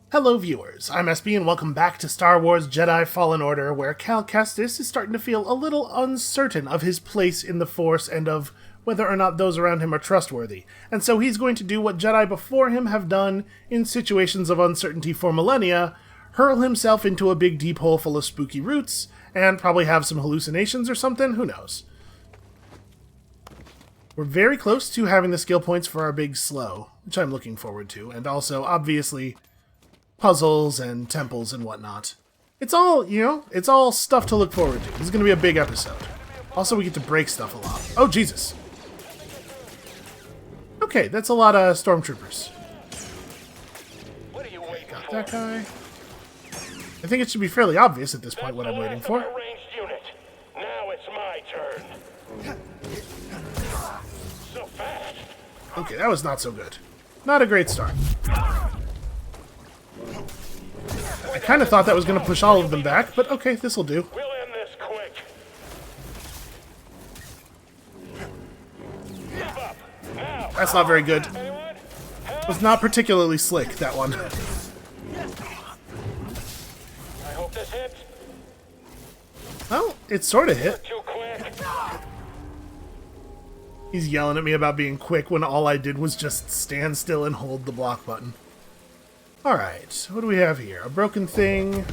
Hello viewers, I'm SB and welcome back to Star Wars Jedi Fallen Order, where Cal Kestis is starting to feel a little uncertain of his place in the Force and of whether or not those around him are trustworthy. And so he's going to do what Jedi before him have done in situations of uncertainty for millennia, hurl himself into a big deep hole full of spooky roots, and probably have some hallucinations or something, who knows. We're very close to having the skill points for our big slow, which I'm looking forward to, and also, obviously, puzzles and temples and whatnot. It's all, it's all stuff to look forward to. This is going to be a big episode. Also, we get to break stuff a lot. Oh, Jesus. Okay, that's a lot of stormtroopers. Okay, got that guy. I think it should be fairly obvious at this point what I'm waiting for. Now it's my turn. So fast. Okay, that was not so good. Not a great start. I kind of thought that was going to push all of them back, but okay, this'll do. We'll end this quick. Give up. Now. That's not very good. It was not particularly slick, that one. I hope this hits. Well, it sort of hit. Too quick. He's yelling at me about being quick when all I did was just stand still and hold the block button. Alright, what do we have here? A broken thing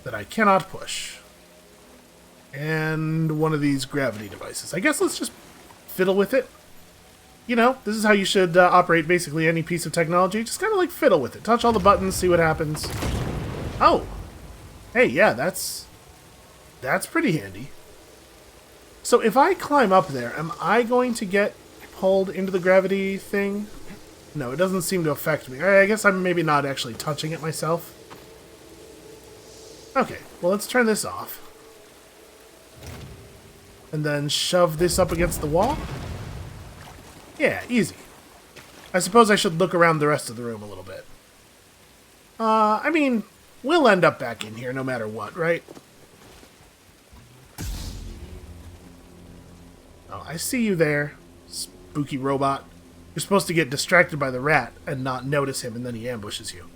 that I cannot push. And one of these gravity devices. I guess let's just fiddle with it. You know, this is how you should operate basically any piece of technology. Just kind of like fiddle with it. Touch all the buttons, see what happens. Oh! Hey, yeah, that's pretty handy. So if I climb up there, am I going to get pulled into the gravity thing? No, it doesn't seem to affect me. I guess I'm maybe not actually touching it myself. Okay, well let's turn this off. And then shove this up against the wall? Yeah, easy. I suppose I should look around the rest of the room a little bit. I mean, we'll end up back in here no matter what, right? Oh, I see you there, spooky robot. You're supposed to get distracted by the rat and not notice him, and then he ambushes you.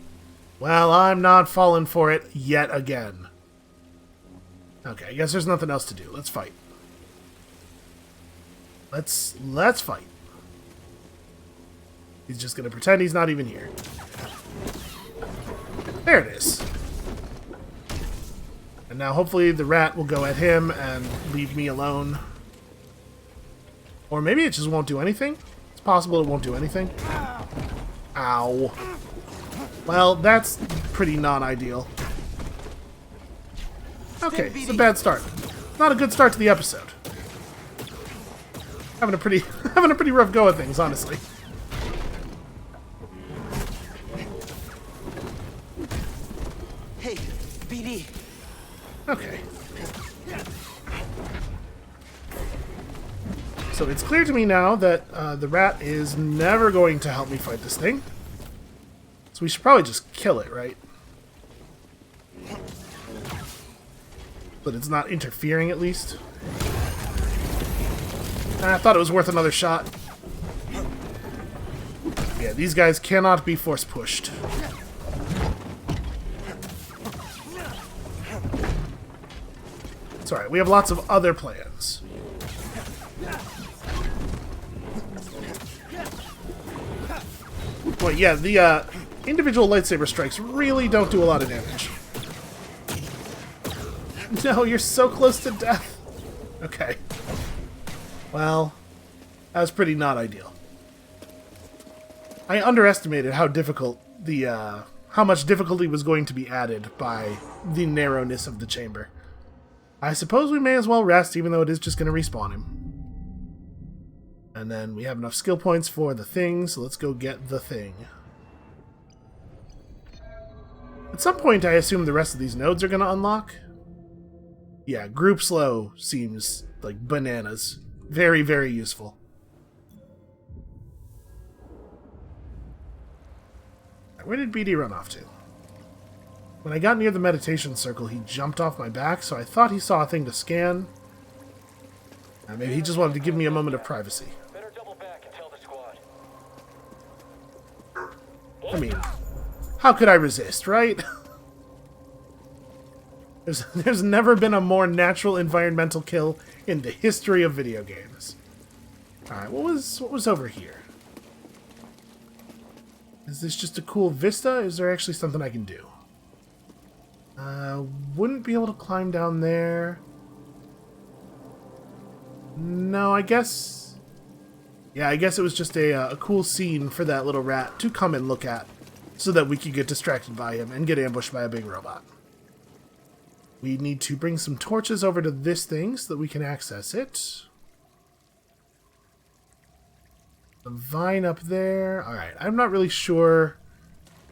Well, I'm not falling for it yet again. Okay, I guess there's nothing else to do. Let's fight. Let's fight. He's just gonna pretend he's not even here. There it is. And now hopefully the rat will go at him and leave me alone. Or maybe it just won't do anything. Possible it won't do anything. Ow. Well, that's pretty non-ideal. Okay, it's a bad start. Not a good start to the episode. Having a pretty rough go of things, honestly. Hey, BD. Okay. So it's clear to me now that the rat is never going to help me fight this thing. So we should probably just kill it, right? But it's not interfering, at least. I thought it was worth another shot. Yeah, these guys cannot be force pushed. It's alright, we have lots of other plans. Well, yeah, the individual lightsaber strikes really don't do a lot of damage. No, you're so close to death. Okay. Well, that was pretty not ideal. I underestimated how difficult how much difficulty was going to be added by the narrowness of the chamber. I suppose we may as well rest, even though it is just going to respawn him. And then we have enough skill points for the thing, so let's go get the thing. At some point, I assume the rest of these nodes are going to unlock. Yeah, group slow seems like bananas. Very, very useful. Where did BD run off to? When I got near the meditation circle, he jumped off my back, so I thought he saw a thing to scan. Maybe he just wanted to give me a moment of privacy. Better double back and tell the squad. I mean, How could I resist, right? There's never been a more natural environmental kill in the history of video games. Alright, what was over here? Is this just a cool vista? Is there actually something I can do? Wouldn't be able to climb down there. No, I guess... Yeah, I guess it was just a cool scene for that little rat to come and look at, so that we could get distracted by him and get ambushed by a big robot. We need to bring some torches over to this thing so that we can access it. The vine up there. Alright, I'm not really sure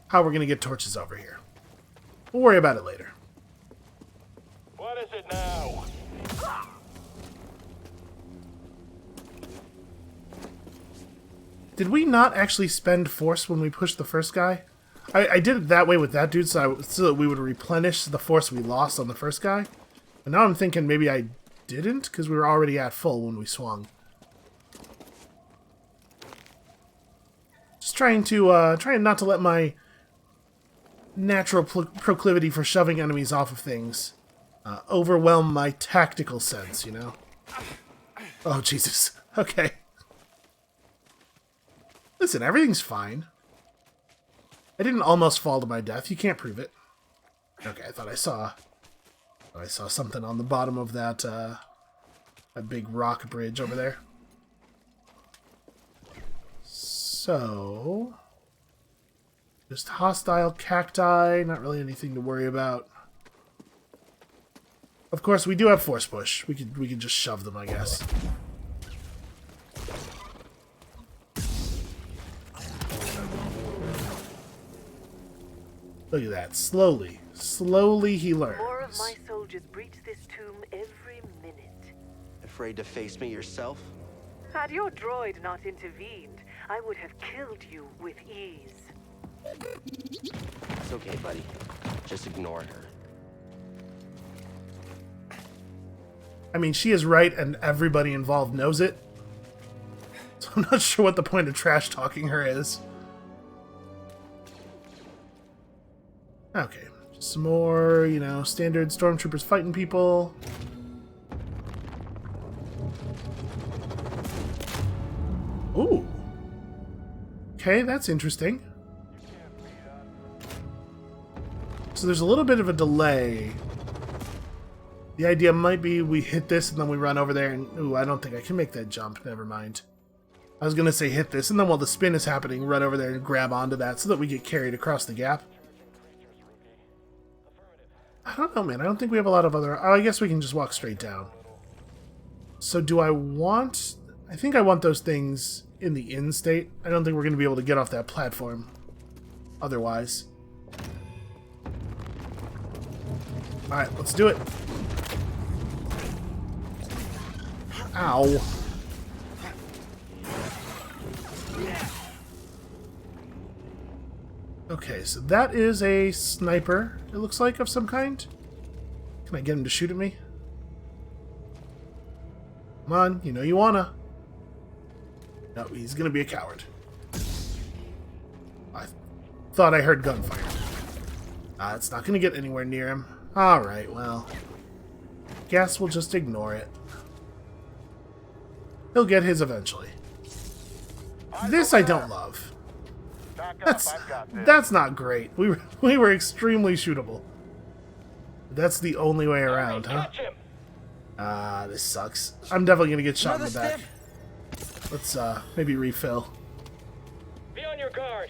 how we're going to get torches over here. We'll worry about it later. What is it now? Did we not actually spend force when we pushed the first guy? I did it that way with that dude so that we would replenish the force we lost on the first guy. But now I'm thinking maybe I didn't because we were already at full when we swung. Just trying not to let my natural proclivity for shoving enemies off of things overwhelm my tactical sense, you know? Oh, Jesus. Okay. Listen, everything's fine. I didn't almost fall to my death. You can't prove it. Okay, I thought I saw something on the bottom of that big rock bridge over there. So, just hostile cacti, not really anything to worry about. Of course, we do have force push. We could just shove them, I guess. Look at that. Slowly he learns. More of my soldiers breach this tomb every minute. Afraid to face me yourself? Had your droid not intervened, I would have killed you with ease. It's okay, buddy. Just ignore her. I mean, she is right, and everybody involved knows it. So I'm not sure what the point of trash talking her is. Okay, just some more, you know, standard stormtroopers fighting people. Ooh. Okay, that's interesting. So there's a little bit of a delay. The idea might be we hit this and then we run over there and... Ooh, I don't think I can make that jump. Never mind. I was going to say hit this and then while the spin is happening, run over there and grab onto that so that we get carried across the gap. I don't know, man. I don't think we have a lot of other... Oh, I guess we can just walk straight down. So do I want... I think I want those things in the in state. I don't think we're going to be able to get off that platform otherwise. Alright, let's do it. Ow. Okay, so that is a sniper, it looks like, of some kind. Can I get him to shoot at me? Come on, you know you wanna. No, he's gonna be a coward. I thought I heard gunfire. It's not gonna get anywhere near him. Alright, well. Guess we'll just ignore it. He'll get his eventually. This I don't love. That's not great. We were extremely shootable. That's the only way around, huh? This sucks. I'm definitely gonna get shot in the back. Let's maybe refill. Be on your guard.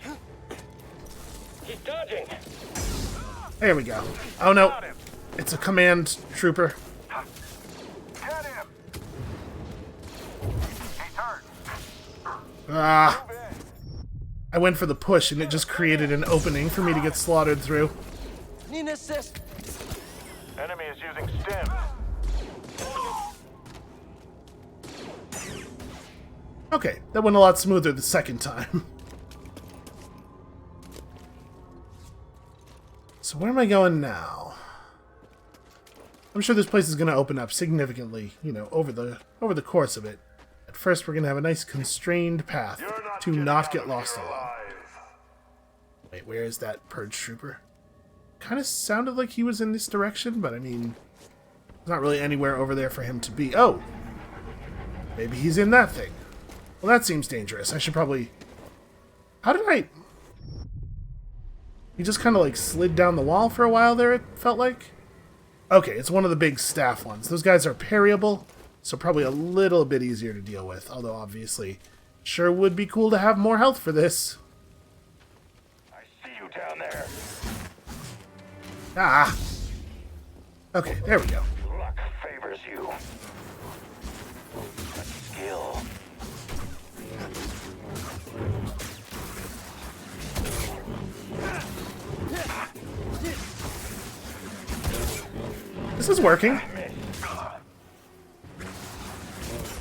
He's dodging. There we go. Oh no, it's a command trooper. Get him. He's hurt. Ah. I went for the push and it just created an opening for me to get slaughtered through. Need an assist. Enemy is using stim. Okay, that went a lot smoother the second time. So where am I going now? I'm sure this place is going to open up significantly, you know, over the course of it. At first, we're going to have a nice constrained path to not get lost along. Wait, where is that purge trooper? Kind of sounded like he was in this direction, but I mean, there's not really anywhere over there for him to be. Oh! Maybe he's in that thing. Well, that seems dangerous. I should probably... How did I... He just kind of like slid down the wall for a while there, it felt like. Okay, it's one of the big staff ones. Those guys are parryable, so probably a little bit easier to deal with. Although, obviously, sure would be cool to have more health for this. I see you down there. Ah! Okay, there we go. Luck favors you. But skill. This is working. You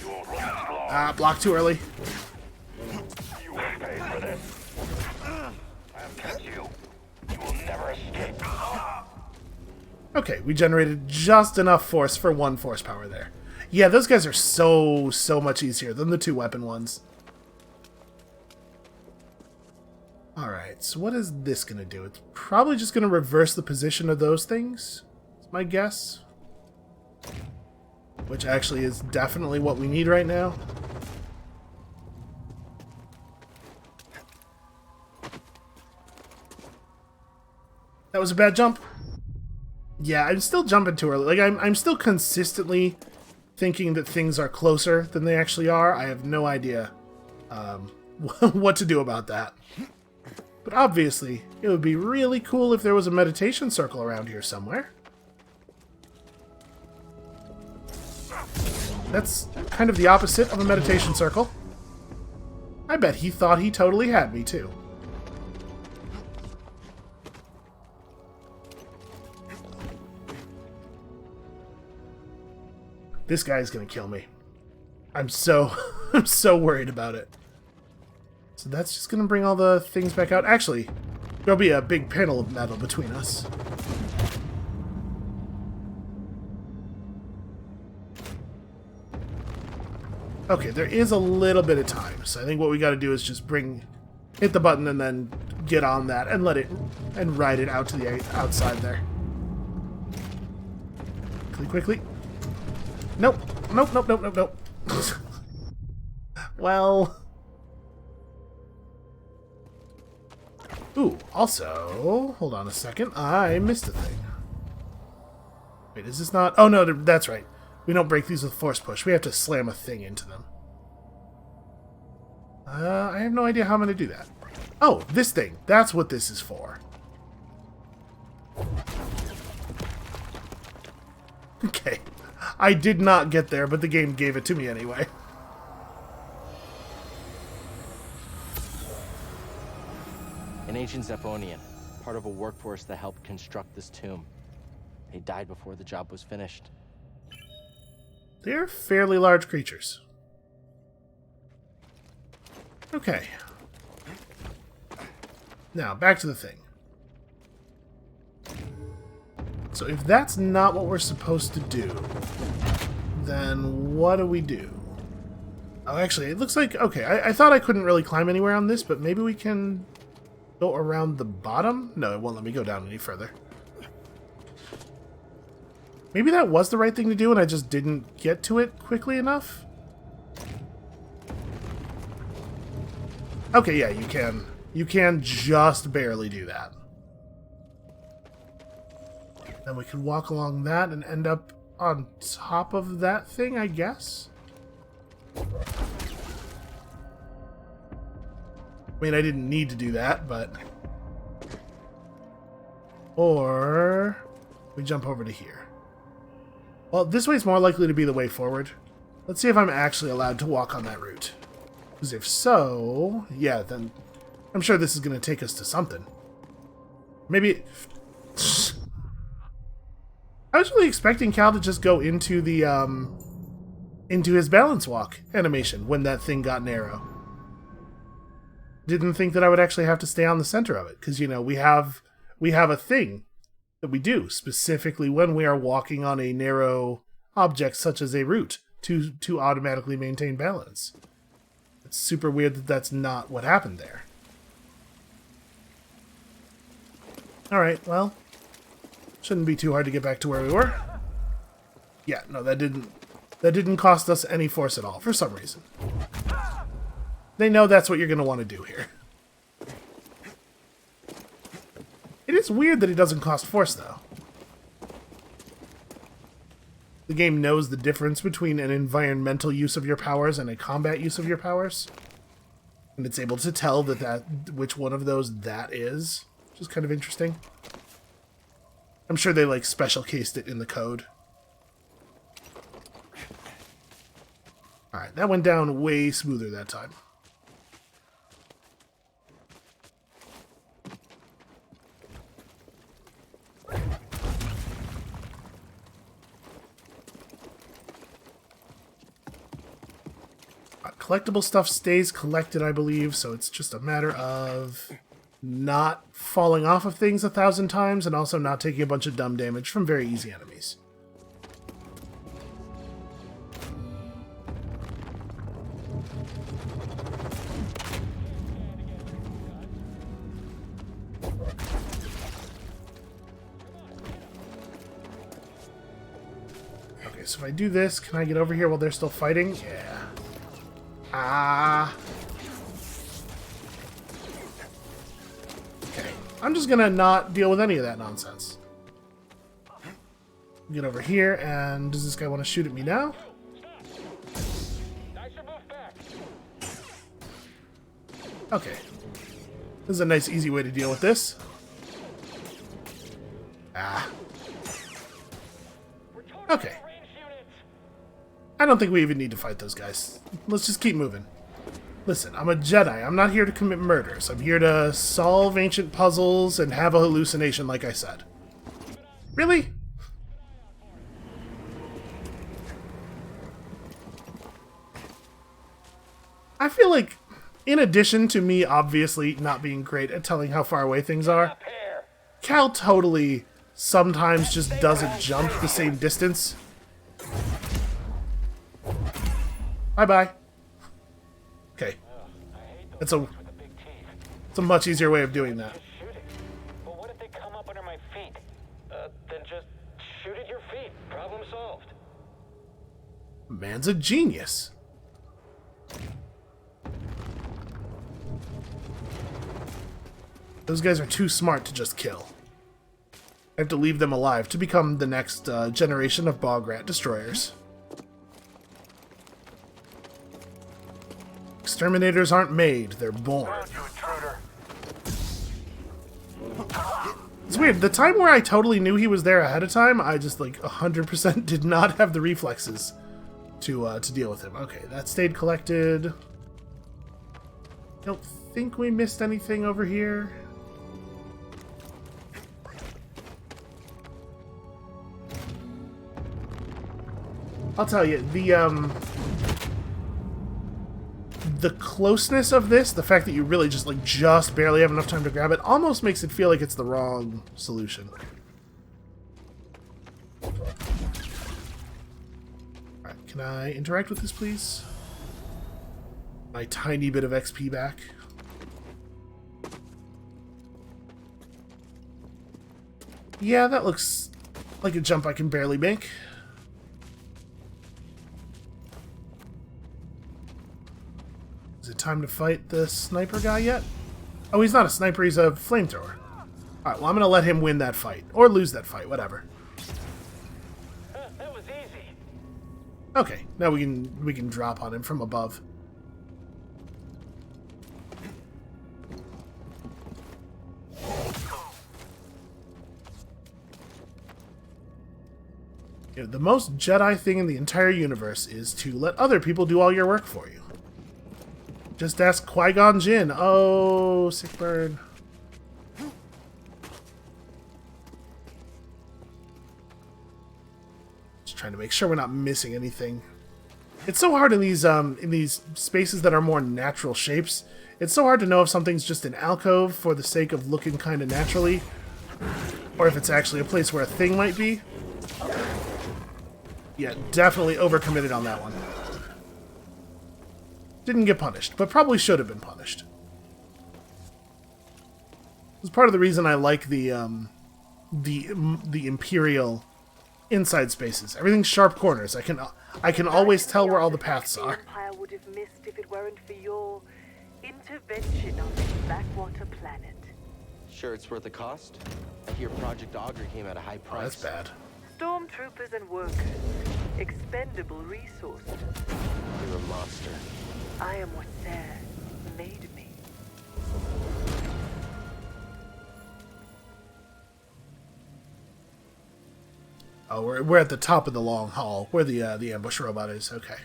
won't last long. Ah, block too early. You will pay for this. I'll catch you. You will never escape. Okay, we generated just enough force for 1 force power there. Yeah, those guys are so much easier than the 2 weapon ones. Alright, so what is this going to do? It's probably just going to reverse the position of those things, is my guess. Which actually is definitely what we need right now. That was a bad jump. Yeah, I'm still jumping too early. Like, I'm still consistently thinking that things are closer than they actually are. I have no idea what to do about that. But obviously, it would be really cool if there was a meditation circle around here somewhere. That's kind of the opposite of a meditation circle. I bet he thought he totally had me, too. This guy's gonna kill me. I'm so worried about it. So that's just gonna bring all the things back out. Actually, there'll be a big panel of metal between us. Okay, there is a little bit of time, so I think what we gotta do is just hit the button and then get on that and and ride it out to the outside there. Quickly. Nope. Nope. Well... Ooh, also... Hold on a second. I missed a thing. Wait, is this not... Oh, no, that's right. We don't break these with force push. We have to slam a thing into them. I have no idea how I'm going to do that. Oh, this thing. That's what this is for. Okay. I did not get there, but the game gave it to me anyway. An ancient Zephonian, part of a workforce that helped construct this tomb. They died before the job was finished. They're fairly large creatures. Okay. Now, back to the thing. So if that's not what we're supposed to do, then what do we do? Oh, actually, it looks like... Okay, I thought I couldn't really climb anywhere on this, but maybe we can go around the bottom? No, it won't let me go down any further. Maybe that was the right thing to do and I just didn't get to it quickly enough? Okay, yeah, you can. You can just barely do that. Then we could walk along that and end up on top of that thing, I guess? I mean, I didn't need to do that, but... Or... we jump over to here. Well, this way's more likely to be the way forward. Let's see if I'm actually allowed to walk on that route. Because if so... yeah, then... I'm sure this is going to take us to something. Maybe... I was really expecting Cal to just go into the, into his balance walk animation when that thing got narrow. Didn't think that I would actually have to stay on the center of it, because, you know, we have a thing that we do specifically when we are walking on a narrow object such as a route to automatically maintain balance. It's super weird that that's not what happened there. Alright, well. Shouldn't be too hard to get back to where we were. Yeah, no, that didn't cost us any force at all, for some reason. They know that's what you're going to want to do here. It is weird that it doesn't cost force, though. The game knows the difference between an environmental use of your powers and a combat use of your powers. And it's able to tell which one of those that is, which is kind of interesting. I'm sure they, like, special cased it in the code. Alright, that went down way smoother that time. Collectible stuff stays collected, I believe, so it's just a matter of not falling off of things 1,000 times and also not taking a bunch of dumb damage from very easy enemies. Okay, so if I do this, can I get over here while they're still fighting? Yeah. Ah. Okay. I'm just gonna not deal with any of that nonsense. Get over here, and does this guy want to shoot at me now? Okay. This is a nice, easy way to deal with this. Ah. Okay. I don't think we even need to fight those guys. Let's just keep moving. Listen, I'm a Jedi. I'm not here to commit murders. I'm here to solve ancient puzzles and have a hallucination, like I said. Really? I feel like, in addition to me obviously not being great at telling how far away things are, Cal totally sometimes just doesn't jump the same distance. Bye-bye. Okay. It's a much easier way of doing that. But what if they come up under my feet? Then just shoot at your feet. Problem solved. Man's a genius. Those guys are too smart to just kill. I have to leave them alive to become the next generation of bog rat destroyers. Exterminators aren't made, they're born. It's weird, the time where I totally knew he was there ahead of time, I just like 100% did not have the reflexes to deal with him. Okay, that stayed collected. Don't think we missed anything over here. I'll tell you, the closeness of this, the fact that you really just barely have enough time to grab it, almost makes it feel like it's the wrong solution. Alright, can I interact with this, please? My tiny bit of XP back. Yeah, that looks like a jump I can barely make. Is it time to fight the sniper guy yet? Oh, he's not a sniper, he's a flamethrower. Alright, well I'm gonna let him win that fight. Or lose that fight, whatever. That was easy. Okay, now we can drop on him from above. You know, the most Jedi thing in the entire universe is to let other people do all your work for you. Just ask Qui-Gon Jinn. Oh, sick burn. Just trying to make sure we're not missing anything. It's so hard in these spaces that are more natural shapes. It's so hard to know if something's just an alcove for the sake of looking kind of naturally, or if it's actually a place where a thing might be. Yeah, definitely overcommitted on that one. Didn't get punished, but probably should have been punished. It's part of the reason I like the Imperial inside spaces. Everything's sharp corners. I can always tell where all the paths are. The Empire would have missed if it weren't for your intervention on this backwater planet. Sure it's worth the cost? I hear Project Augur came at a high Oh, price. that's bad. Stormtroopers and workers. Expendable resources. You're a monster. I am what Zare made me. Oh, we're at the top of the long hall, where the ambush robot is. Okay.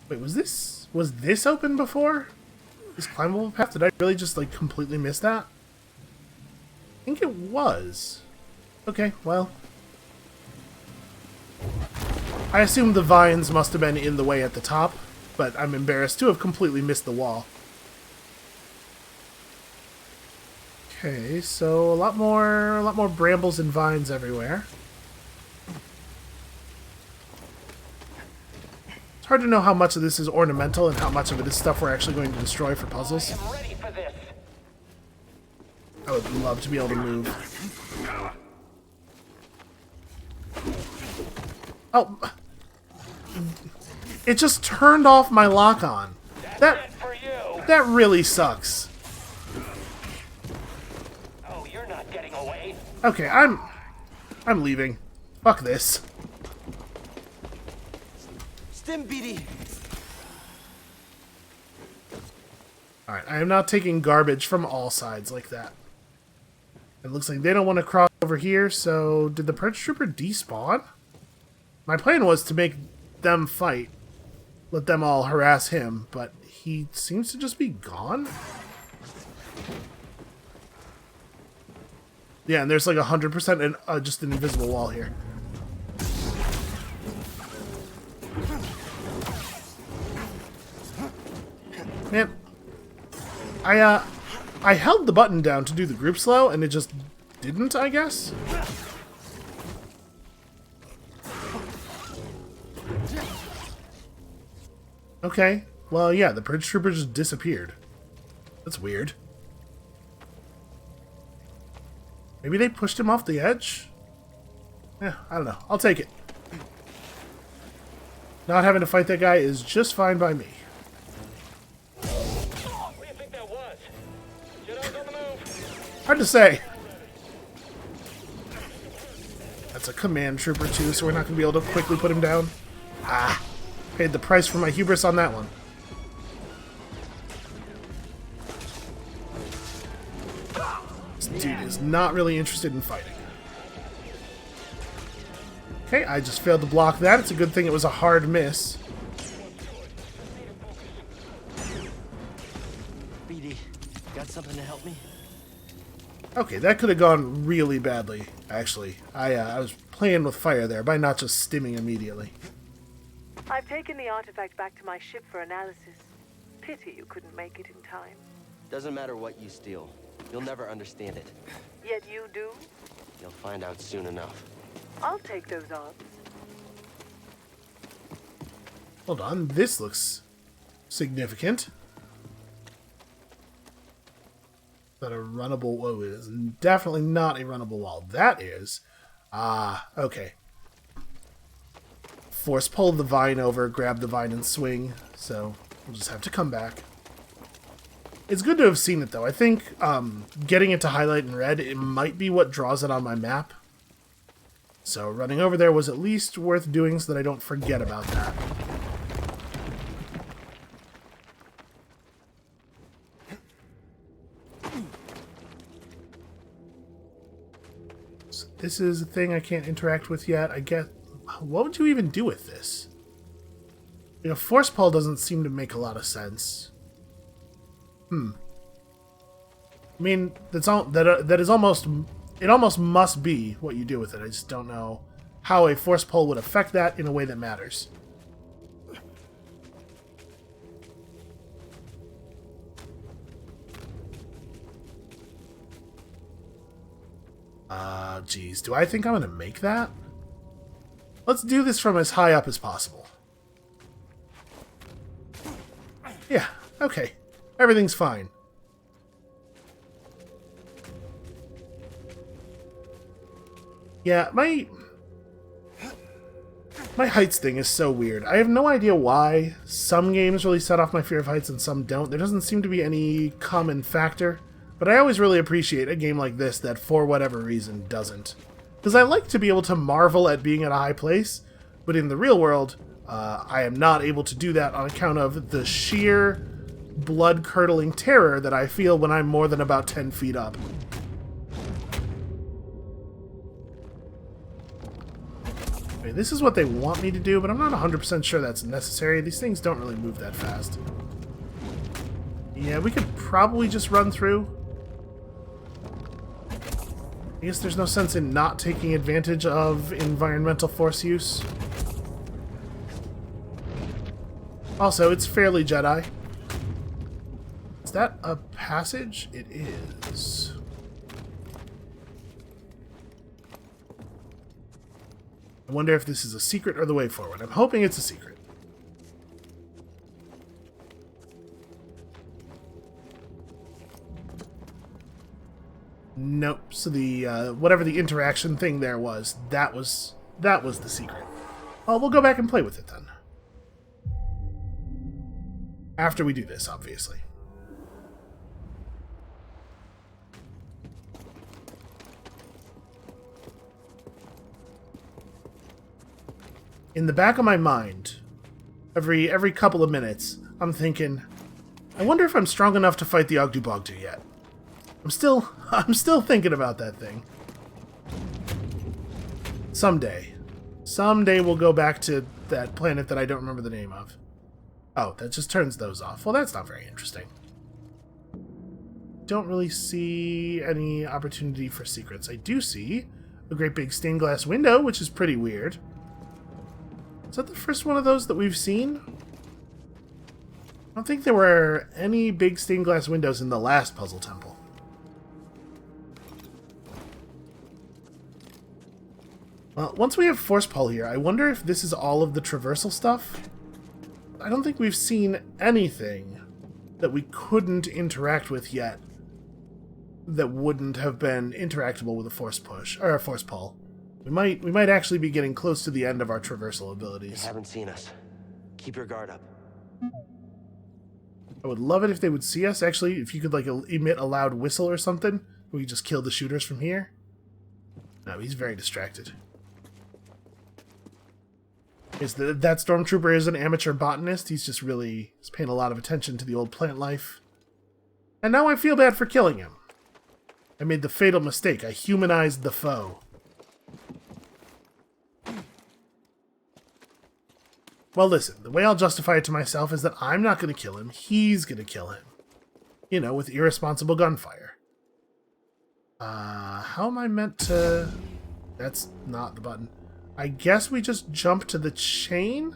Wait, was this open before? This climbable path? Did I really just like completely miss that? I think it was. Okay, well. I assume the vines must have been in the way at the top, but I'm embarrassed to have completely missed the wall. Okay, so a lot more brambles and vines everywhere. It's hard to know how much of this is ornamental and how much of it is stuff we're actually going to destroy for puzzles. I'm ready for this. I would love to be able to move. Oh! It just turned off my lock-on. That's it for you. That really sucks. Oh, you're not getting away. Okay, I'm leaving. Fuck this. Stimbidi! Alright, I am not taking garbage from all sides like that. It looks like they don't want to cross over here, so did the Purge Trooper despawn? My plan was to make them fight. Let them all harass him, but he seems to just be gone? Yeah, and there's like 100% just an invisible wall here. Man, I held the button down to do the group slow, and it just didn't, I guess? Okay, well, yeah, the Purge Trooper just disappeared. That's weird. Maybe they pushed him off the edge? Yeah, I don't know. I'll take it. Not having to fight that guy is just fine by me. What do you think that was? Jedi's on the move. Hard to say. That's a command trooper too, so we're not going to be able to quickly put him down. Ah, paid the price for my hubris on that one. This dude is not really interested in fighting. Okay, I just failed to block that. It's a good thing it was a hard miss. BD, got something to help me? Okay, that could have gone really badly, actually. I was playing with fire there by not just stimming immediately. I've taken the artifact back to my ship for analysis. Pity you couldn't make it in time. Doesn't matter what you steal. You'll never understand it. Yet you do? You'll find out soon enough. I'll take those odds. Hold on, this looks significant. Is that a runnable? Whoa, it is definitely not a runnable wall. That is. Ah, okay. Force pull the vine over, grab the vine and swing. So we'll just have to come back. It's good to have seen it though. I think getting it to highlight in red, it might be what draws it on my map. So running over there was at least worth doing so that I don't forget about that. So this is a thing I can't interact with yet. I get. What would you even do with this? You know, force pull doesn't seem to make a lot of sense. I mean, that's all. That is almost. It almost must be what you do with it. I just don't know how a force pull would affect that in a way that matters. Geez. Do I think I'm gonna make that? Let's do this from as high up as possible. Yeah, okay. Everything's fine. Yeah, my heights thing is so weird. I have no idea why some games really set off my fear of heights and some don't. There doesn't seem to be any common factor. But I always really appreciate a game like this that, for whatever reason, doesn't. Because I like to be able to marvel at being at a high place, but in the real world, I am not able to do that on account of the sheer blood-curdling terror that I feel when I'm more than about 10 feet up. Okay, this is what they want me to do, but I'm not 100% sure that's necessary. These things don't really move that fast. Yeah, we could probably just run through. I guess there's no sense in not taking advantage of environmental force use. Also, it's fairly Jedi. Is that a passage? It is. I wonder if this is a secret or the way forward. I'm hoping it's a secret. Nope. So the whatever the interaction thing there was, that was the secret. Well, we'll go back and play with it then. After we do this, obviously. In the back of my mind, every couple of minutes, I'm thinking, I wonder if I'm strong enough to fight the Ogdu Bogdu yet. I'm still thinking about that thing. Someday we'll go back to that planet that I don't remember the name of. Oh, that just turns those off. Well, that's not very interesting. Don't really see any opportunity for secrets. I do see a great big stained glass window, which is pretty weird. Is that the first one of those that we've seen? I don't think there were any big stained glass windows in the last puzzle temple. Well, once we have Force Pull here, I wonder if this is all of the traversal stuff? I don't think we've seen anything that we couldn't interact with yet that wouldn't have been interactable with a Force Push, or a Force Pull. We might actually be getting close to the end of our traversal abilities. They haven't seen us. Keep your guard up. I would love it if they would see us. Actually, if you could like emit a loud whistle or something, we could just kill the shooters from here. No, he's very distracted. That stormtrooper is an amateur botanist. He's paying a lot of attention to the old plant life. And now I feel bad for killing him. I made the fatal mistake. I humanized the foe. Well, listen, the way I'll justify it to myself is that I'm not going to kill him. He's going to kill him. You know, with irresponsible gunfire. How am I meant to... That's not the button. I guess we just jump to the chain?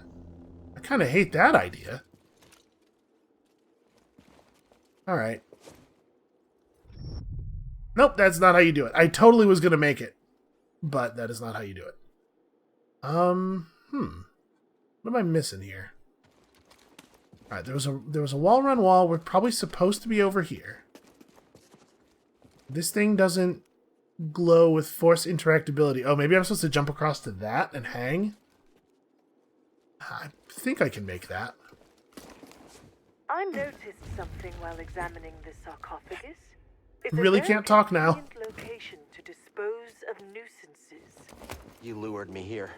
I kind of hate that idea. Alright. Nope, that's not how you do it. I totally was going to make it. But that is not how you do it. What am I missing here? Alright, there was a wall run wall. We're probably supposed to be over here. This thing doesn't glow with force interactability. Oh, maybe I'm supposed to jump across to that and hang? I think I can make that. I noticed something while examining the sarcophagus. It's Really a very can't talk now. convenient location to dispose of nuisances. You lured me here.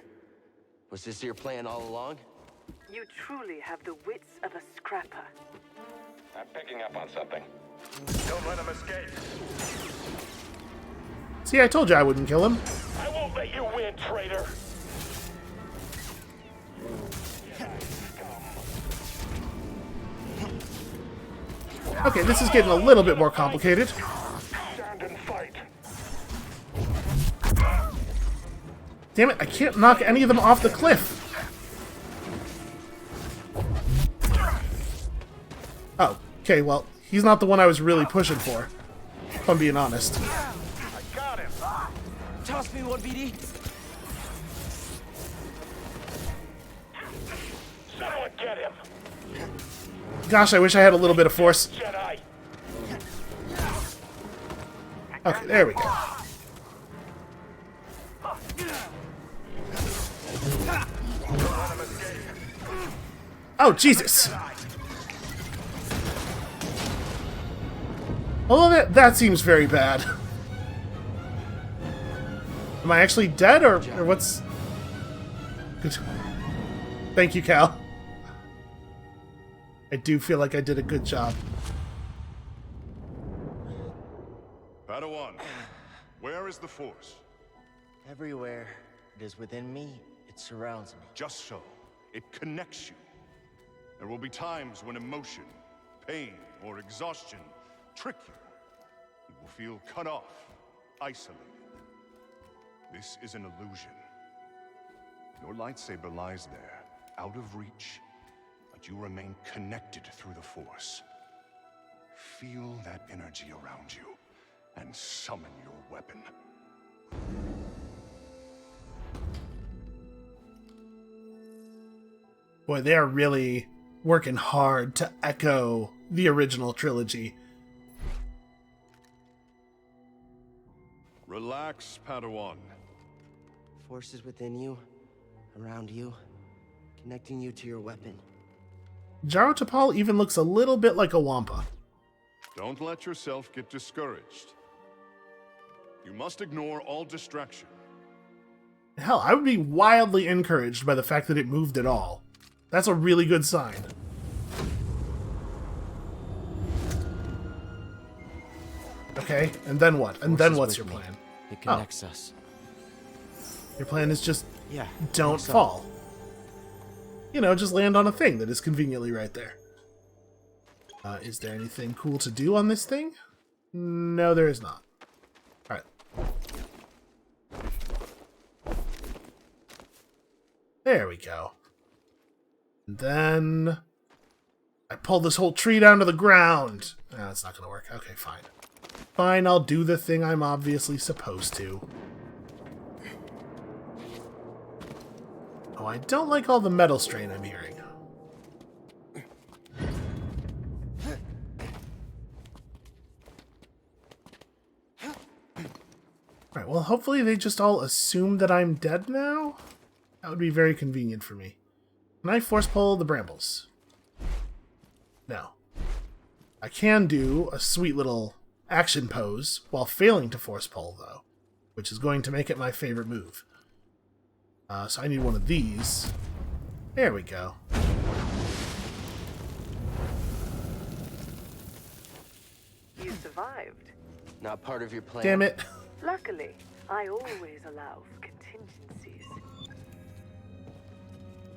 Was this your plan all along? You truly have the wits of a scrapper. I'm picking up on something. Don't let him escape. See, I told you I wouldn't kill him. I won't let you win, traitor. Okay, this is getting a little bit more complicated. Stand and fight. Damn it, I can't knock any of them off the cliff. Oh, okay, well, he's not the one I was really pushing for, if I'm being honest. I got him. Toss me one, BD. Someone get him. Gosh, I wish I had a little bit of force. Jedi! Okay, there we go. Oh, Jesus! Oh, that seems very bad. Am I actually dead, or what's... Good. Thank you, Cal. I do feel like I did a good job. Padawan, where is the Force? Everywhere it is within me, it surrounds me. Just so. It connects you. There will be times when emotion, pain, or exhaustion trick you. You will feel cut off, isolated. This is an illusion. Your lightsaber lies there, out of reach, but you remain connected through the Force. Feel that energy around you, and summon your weapon. Boy, they are really working hard to echo the original trilogy. Relax, Padawan. Force is within you, around you, connecting you to your weapon. Jaro Tapal even looks a little bit like a Wampa. Don't let yourself get discouraged. You must ignore all distraction. Hell, I would be wildly encouraged by the fact that it moved at all. That's a really good sign. Okay, and then what? And then what's your plan? It connects us. Your plan is just Yeah. don't so. fall. You know, just land on a thing that is conveniently right there. Is there anything cool to do on this thing? No, there is not. Alright. There we go. And then I pull this whole tree down to the ground. No, that's not going to work. Okay, fine. Fine, I'll do the thing I'm obviously supposed to. Oh, I don't like all the metal strain I'm hearing. Alright, well, hopefully they just all assume that I'm dead now? That would be very convenient for me. Can I force pull the brambles? No. I can do a sweet little action pose while failing to force pull, though, which is going to make it my favorite move. So I need one of these. There we go. You survived. Not part of your plan. Damn it. Luckily, I always allow for contingencies.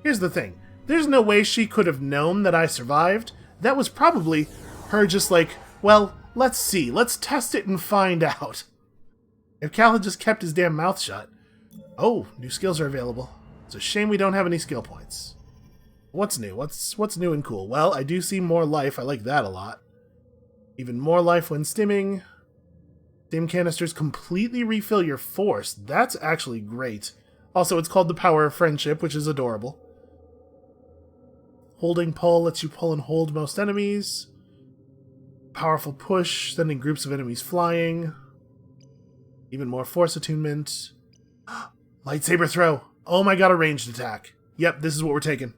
Here's the thing. There's no way she could have known that I survived. That was probably her just like, well, let's see. Let's test it and find out. If Cal had just kept his damn mouth shut. Oh, new skills are available. It's a shame we don't have any skill points. What's new? What's new and cool? Well, I do see more life. I like that a lot. Even more life when stimming. Stim canisters completely refill your force. That's actually great. Also, it's called the Power of Friendship, which is adorable. Holding pull lets you pull and hold most enemies. Powerful push, sending groups of enemies flying. Even more force attunement. Lightsaber throw. Oh my god, a ranged attack. Yep, this is what we're taking.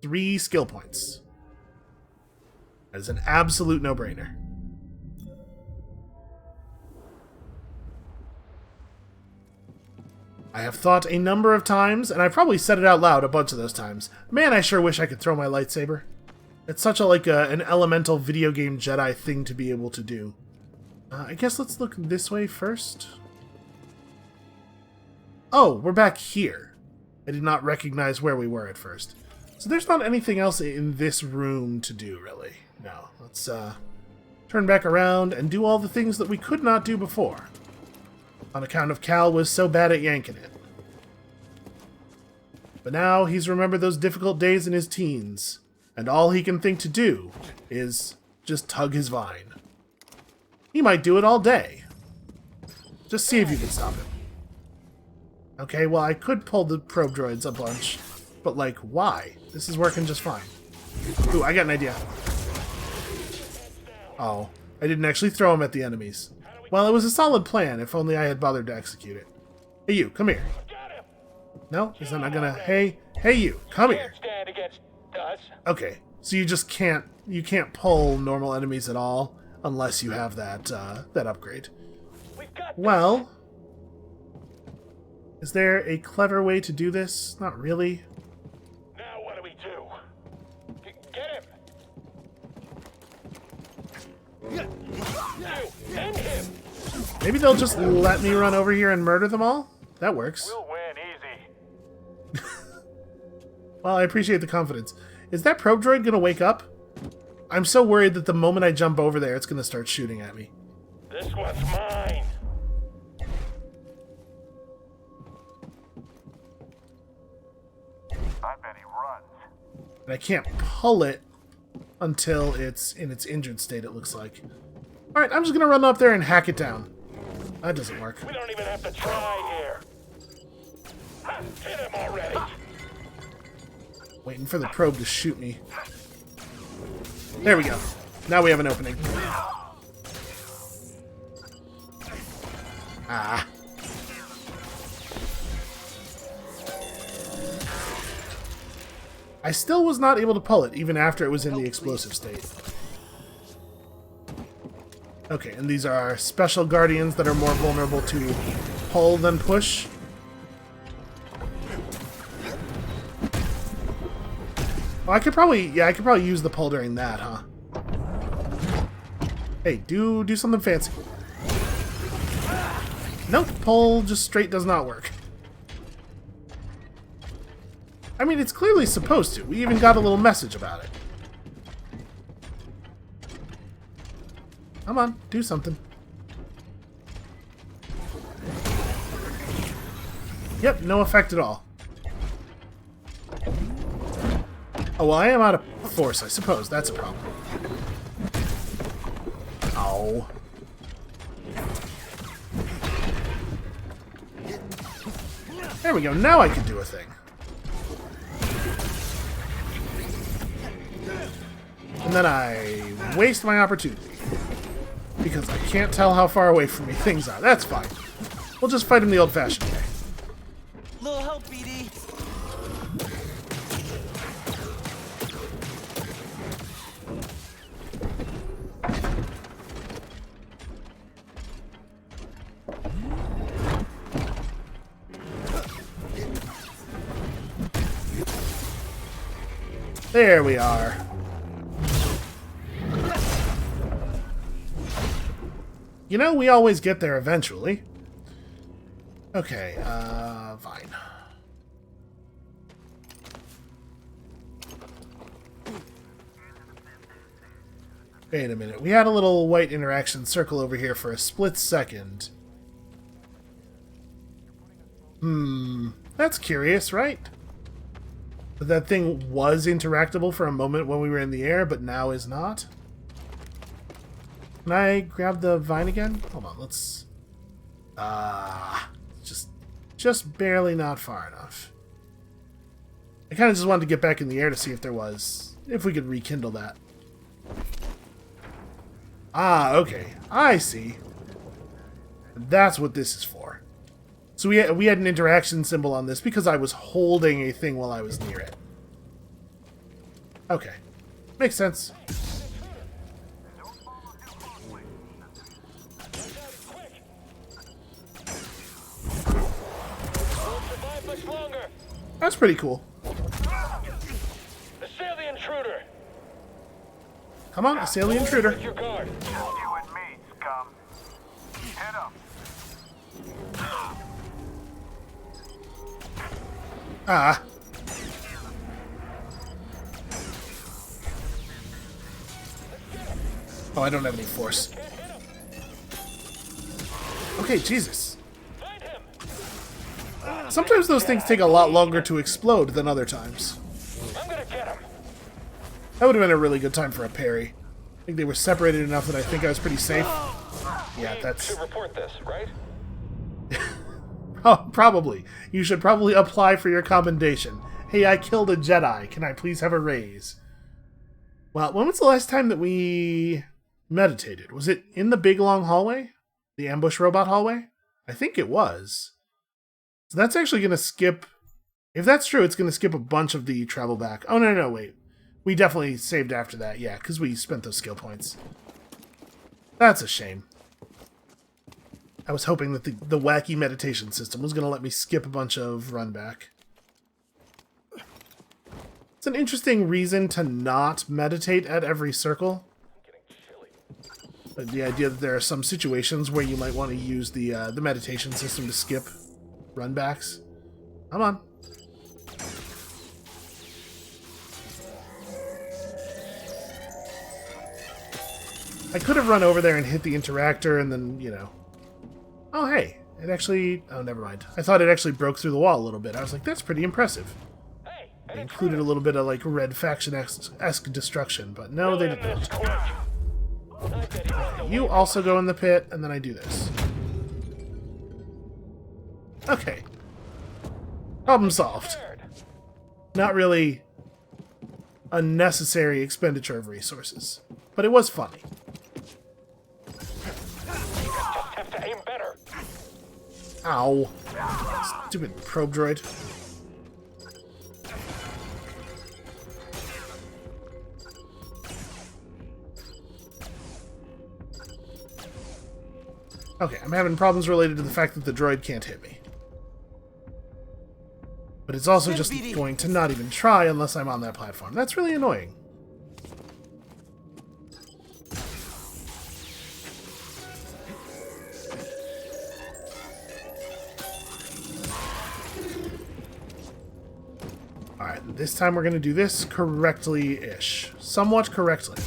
3 skill points. That is an absolute no-brainer. I have thought a number of times, and I probably said it out loud a bunch of those times, man, I sure wish I could throw my lightsaber. It's such a an elemental video game Jedi thing to be able to do. I guess let's look this way first. Oh, we're back here. I did not recognize where we were at first. So there's not anything else in this room to do, really. No, let's turn back around and do all the things that we could not do before. On account of Cal was so bad at yanking it. But now he's remembered those difficult days in his teens, and all he can think to do is just tug his vine. He might do it all day. Just see if you can stop him. Okay, well, I could pull the probe droids a bunch, but, why? This is working just fine. Ooh, I got an idea. Oh, I didn't actually throw them at the enemies. Well, it was a solid plan, if only I had bothered to execute it. Hey, you, come here. No? Is that not gonna... Hey, you, come here. Stand against us. Okay, so you just can't... You can't pull normal enemies at all, unless you have that, that upgrade. We've got Well... Is there a clever way to do this? Not really. Now what do we do? Get him! You, end him! Maybe they'll just let me run over here and murder them all? That works. We'll win easy. Well, I appreciate the confidence. Is that probe droid gonna wake up? I'm so worried that the moment I jump over there, it's gonna start shooting at me. This one's mine. I bet he runs. And I can't pull it until it's in its injured state, it looks like. Alright, I'm just gonna run up there and hack it down. That doesn't work. We don't even have to try here. Ha, hit him already. Waiting for the probe to shoot me. There we go. Now we have an opening. Ah. I still was not able to pull it, even after it was in the explosive state. Okay, and these are special guardians that are more vulnerable to pull than push. Oh, I could probably use the pull during that, huh? Hey, do something fancy. Nope, pull just straight does not work. I mean, it's clearly supposed to. We even got a little message about it. Come on, do something. Yep, no effect at all. Oh, well, I am out of force, I suppose. That's a problem. Ow. There we go. Now I can do a thing. And then I waste my opportunity. Because I can't tell how far away from me things are. That's fine. We'll just fight him the old-fashioned way. Little help, BD. There we are. You know, we always get there eventually. Okay, fine. Wait a minute. We had a little white interaction circle over here for a split second. That's curious, right? That thing was interactable for a moment when we were in the air, but now is not. Can I grab the vine again? Hold on, let's... just barely not far enough. I kind of just wanted to get back in the air to see if there was... if we could rekindle that. Ah, okay. I see. That's what this is for. So we had an interaction symbol on this because I was holding a thing while I was near it. Okay. Makes sense. That's pretty cool. Assail the intruder. Come on, assail the intruder. Your guard. Just you and me, scum. Head up. Ah. Oh, I don't have any force. Okay, Jesus. Find him. Sometimes those things take a lot longer to explode than other times. I'm gonna get him. That would have been a really good time for a parry. I think they were separated enough that I think I was pretty safe. Yeah, that's... To report this, right? Oh, probably. You should probably apply for your commendation. Hey, I killed a Jedi. Can I please have a raise? Well, when was the last time that we meditated? Was it in the big long hallway? The ambush robot hallway? I think it was. So that's actually going to skip... If that's true, it's going to skip a bunch of the travel back. Oh, no, wait. We definitely saved after that, yeah, because we spent those skill points. That's a shame. I was hoping that the wacky meditation system was going to let me skip a bunch of run back. It's an interesting reason to not meditate at every circle. But the idea that there are some situations where you might want to use the meditation system to skip run backs. Come on. I could have run over there and hit the interactor and then, you know... Oh, hey. It actually... Oh, never mind. I thought it actually broke through the wall a little bit. I was like, that's pretty impressive. They included a little bit of, like, Red Faction-esque destruction, but no, they didn't. Okay, you also go in the pit, and then I do this. Okay. Problem solved. Not really a necessary expenditure of resources, but it was funny. Have to aim better. Ow. Stupid probe droid. Okay, I'm having problems related to the fact that the droid can't hit me. But it's also just going to not even try unless I'm on that platform. That's really annoying. Alright, this time we're going to do this correctly-ish. Somewhat correctly.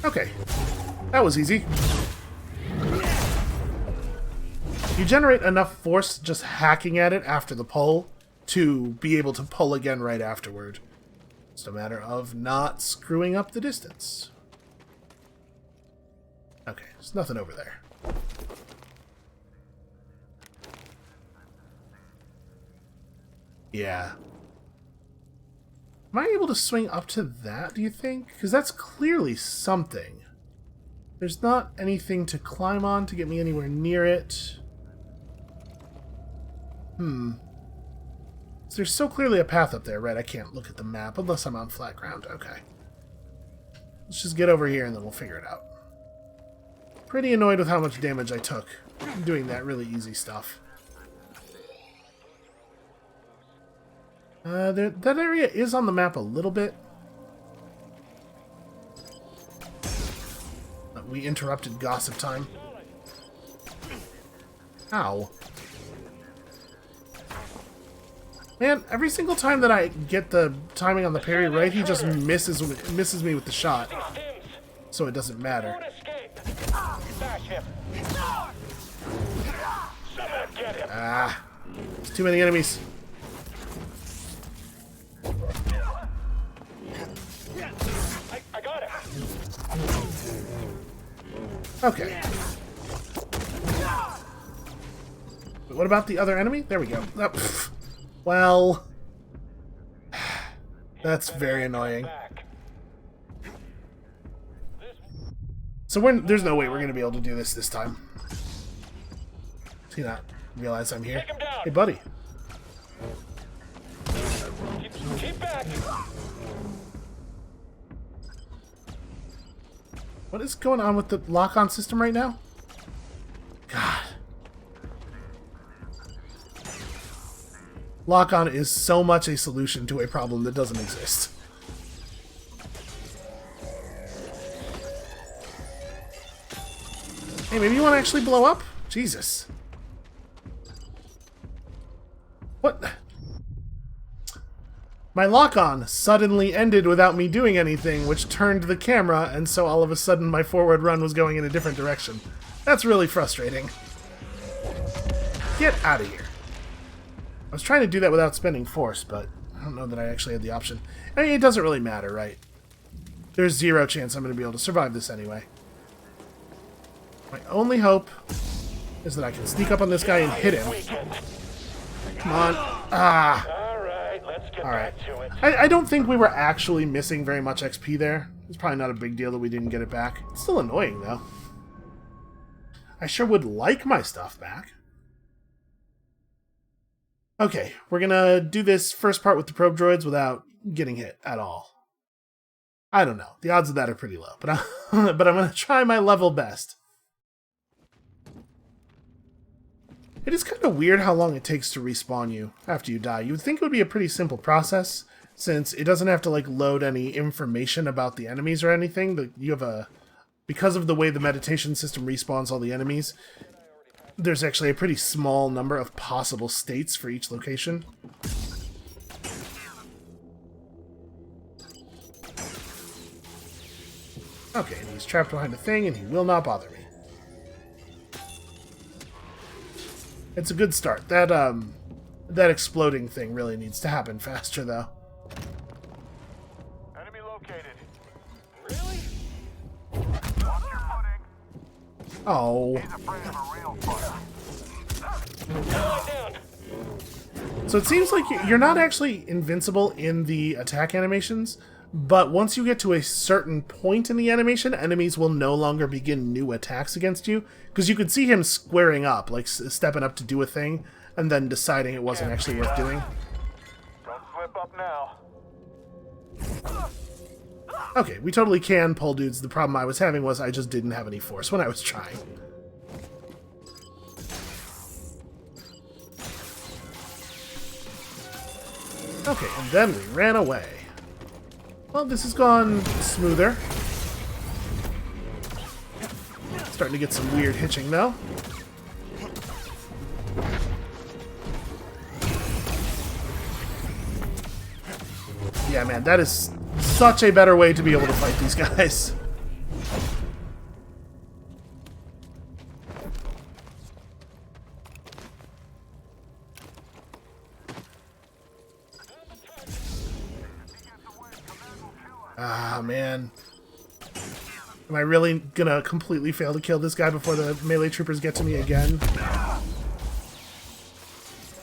Okay, that was easy. You generate enough force just hacking at it after the pull to be able to pull again right afterward. It's a matter of not screwing up the distance. Okay, there's nothing over there. Yeah. Am I able to swing up to that, do you think? Because that's clearly something. There's not anything to climb on to get me anywhere near it. So there's so clearly a path up there, right? I can't look at the map unless I'm on flat ground. Okay. Let's just get over here and then we'll figure it out. Pretty annoyed with how much damage I took doing that really easy stuff. That area is on the map a little bit. We interrupted gossip time. Ow. Man, every single time that I get the timing on the parry right, he just misses me with the shot. So it doesn't matter. Ah. There's too many enemies. I got it. Okay. But what about the other enemy? There we go. Oh, well, that's very annoying. So there's no way we're going to be able to do this time. Does he not realize I'm here? Hey, buddy. Keep back. What is going on with the lock-on system right now? God. Lock-on is so much a solution to a problem that doesn't exist. Hey, maybe you want to actually blow up? Jesus. What? My lock-on suddenly ended without me doing anything, which turned the camera, and so all of a sudden my forward run was going in a different direction. That's really frustrating. Get out of here. I was trying to do that without spending force, but I don't know that I actually had the option. I mean, it doesn't really matter, right? There's zero chance I'm going to be able to survive this anyway. My only hope is that I can sneak up on this guy and hit him. Come on. Ah. Alright, let's get Alright. back to it. I don't think we were actually missing very much XP there. It's probably not a big deal that we didn't get it back. It's still annoying, though. I sure would like my stuff back. Okay, we're gonna do this first part with the probe droids without getting hit at all. I don't know. The odds of that are pretty low, but I'm gonna try my level best. It is kind of weird how long it takes to respawn you after you die. You would think it would be a pretty simple process, since it doesn't have to like load any information about the enemies or anything. But you have because of the way the meditation system respawns all the enemies, there's actually a pretty small number of possible states for each location. Okay, and he's trapped behind a thing, and he will not bother me. It's a good start. That exploding thing really needs to happen faster, though. Enemy located. Really? Watch your footing. Oh. He's afraid of a real fighter. Down. So it seems like you're not actually invincible in the attack animations, but once you get to a certain point in the animation, enemies will no longer begin new attacks against you, because you could see him squaring up, like stepping up to do a thing, and then deciding it wasn't actually worth doing. Don't slip up now. Okay, we totally can pull dudes. The problem I was having was I just didn't have any force when I was trying. Okay, and then we ran away. Well, this has gone smoother. Starting to get some weird hitching, though. Yeah, man, that is such a better way to be able to fight these guys. Ah, man. Am I really gonna completely fail to kill this guy before the melee troopers get to me again?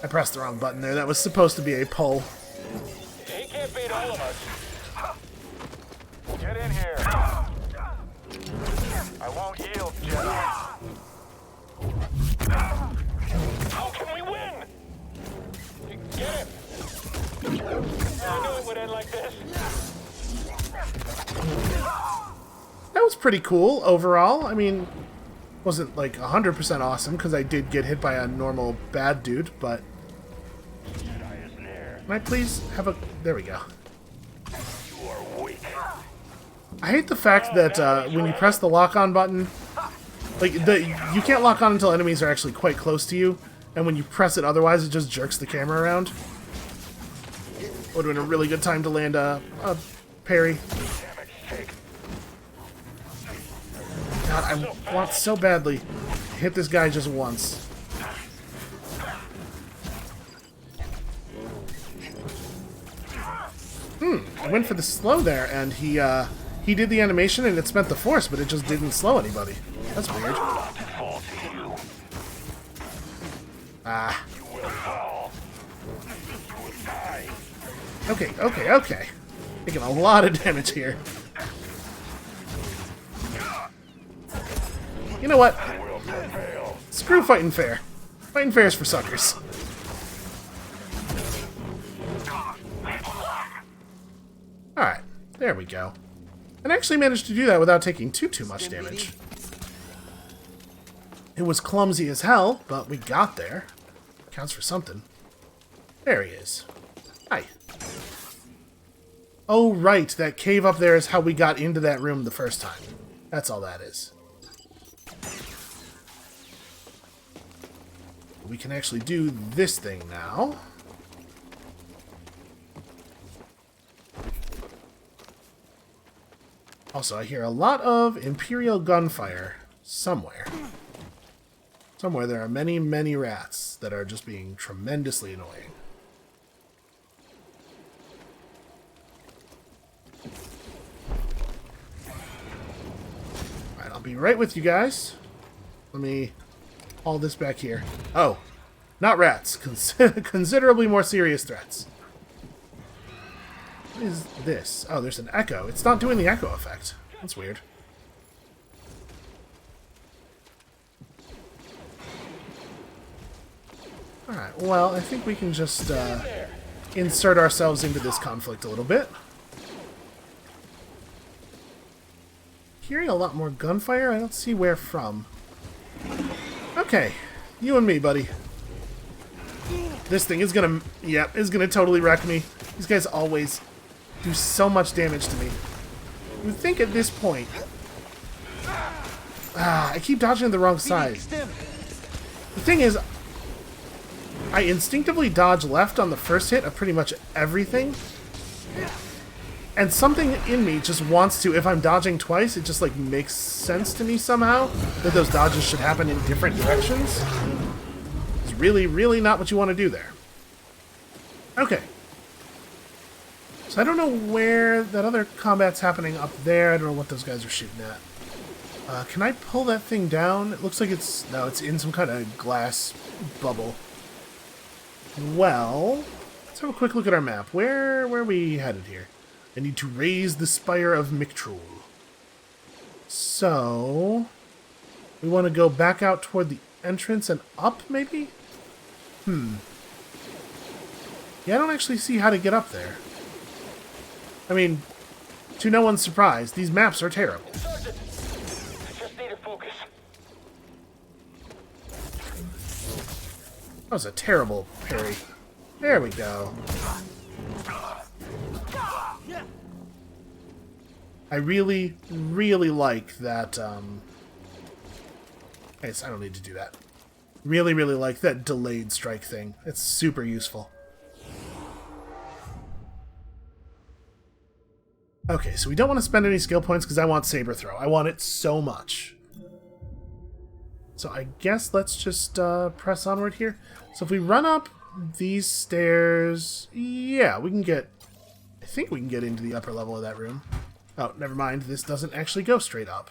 I pressed the wrong button there. That was supposed to be a pull. He can't beat all of us. Get in here. I won't yield, Jedi. How can we win? Get him. I knew it would end like this. That was pretty cool overall. I mean, wasn't like 100% awesome because I did get hit by a normal bad dude, but... Can I please have a... There we go. You are weak. I hate the fact that when you press the lock-on button, like you can't lock on until enemies are actually quite close to you, and when you press it otherwise, it just jerks the camera around. Would have been a really good time to land a parry. God, I want so badly to hit this guy just once. I went for the slow there, and he did the animation and it spent the force, but it just didn't slow anybody. That's weird. Ah. Okay. Taking a lot of damage here. You know what? Screw fighting fair. Fighting fair is for suckers. Alright, there we go. And I actually managed to do that without taking too much damage. It was clumsy as hell, but we got there. Counts for something. There he is. Hi. Oh, right, that cave up there is how we got into that room the first time. That's all that is. We can actually do this thing now. Also, I hear a lot of Imperial gunfire somewhere. Somewhere there are many, many rats that are just being tremendously annoying. be right with you guys. Let me haul this back here. Oh, not rats. Considerably more serious threats. What is this? Oh, there's an echo. It's not doing the echo effect. That's weird. Alright, well, I think we can just insert ourselves into this conflict a little bit. Hearing a lot more gunfire? I don't see where from. Okay, you and me, buddy. This thing is gonna... Yep, is gonna totally wreck me. These guys always do so much damage to me. You would think at this point... I keep dodging to the wrong side. The thing is, I instinctively dodge left on the first hit of pretty much everything. And something in me just wants to, if I'm dodging twice, it just like makes sense to me somehow that those dodges should happen in different directions. It's really, really not what you want to do there. Okay. So I don't know where that other combat's happening up there. I don't know what those guys are shooting at. Can I pull that thing down? It looks like it's... No, it's in some kind of glass bubble. Well, let's have a quick look at our map. Where are we headed here? I need to raise the spire of Mictrul. So, we want to go back out toward the entrance and up, maybe? Yeah, I don't actually see how to get up there. I mean, to no one's surprise, these maps are terrible. Sergeant, I just need to focus. That was a terrible parry. There we go. I really, really like that, I guess I don't need to do that. Really, really like that delayed strike thing. It's super useful. Okay, so we don't want to spend any skill points because I want saber throw. I want it so much. So I guess let's just press onward here. So if we run up these stairs, yeah, we can get... I think we can get into the upper level of that room. Oh, never mind. This doesn't actually go straight up.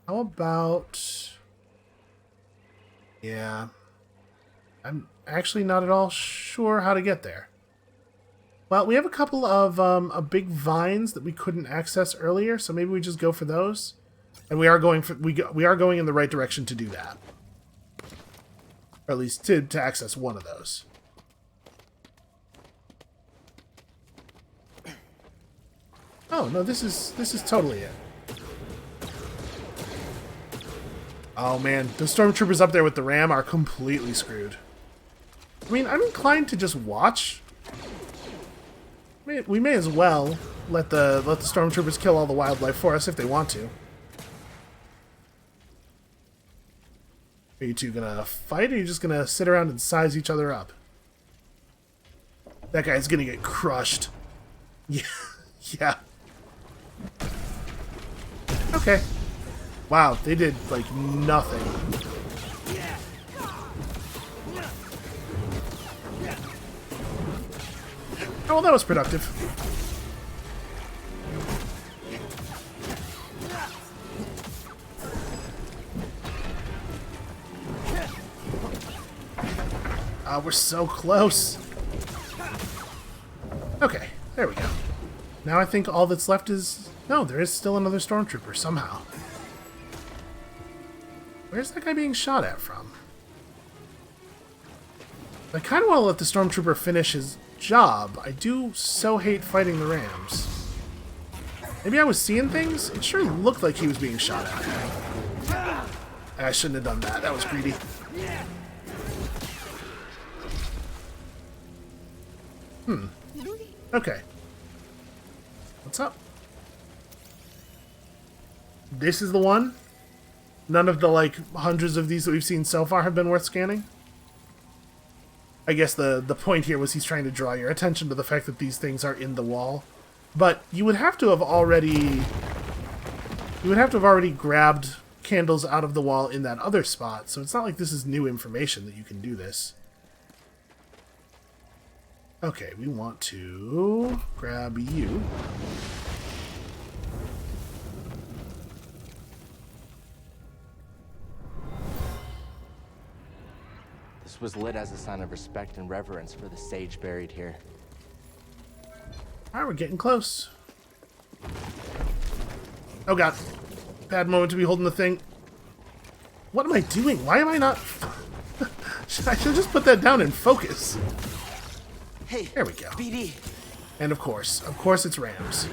How about... Yeah. I'm actually not at all sure how to get there. Well, we have a couple of big vines that we couldn't access earlier, so maybe we just go for those. And we are going for we are going in the right direction to do that. Or at least to access one of those. Oh, no, this is totally it. Oh man, the stormtroopers up there with the ram are completely screwed. I mean, I'm inclined to just watch. We may as well let the stormtroopers kill all the wildlife for us if they want to. Are you two gonna fight, or are you just gonna sit around and size each other up? That guy's gonna get crushed. Yeah. Yeah. Okay. Wow, they did, like, nothing. Oh, well, that was productive. We're so close. Okay, there we go. Now I think all that's left is... No, there is still another stormtrooper, somehow. Where's that guy being shot at from? I kind of want to let the stormtrooper finish his job. I do so hate fighting the rams. Maybe I was seeing things? It sure looked like he was being shot at. I shouldn't have done that. That was greedy. Okay. What's up? This is the one? None of the, like, hundreds of these that we've seen so far have been worth scanning? I guess the point here was he's trying to draw your attention to the fact that these things are in the wall. But you would have to have already... You would have to have already grabbed candles out of the wall in that other spot, so it's not like this is new information that you can do this. Okay, we want to grab you. This was lit as a sign of respect and reverence for the sage buried here. Alright, we're getting close. Oh god. Bad moment to be holding the thing. What am I doing? Why am I not... I should just put that down and focus. Hey, There we go. BD. And of course it's Rams.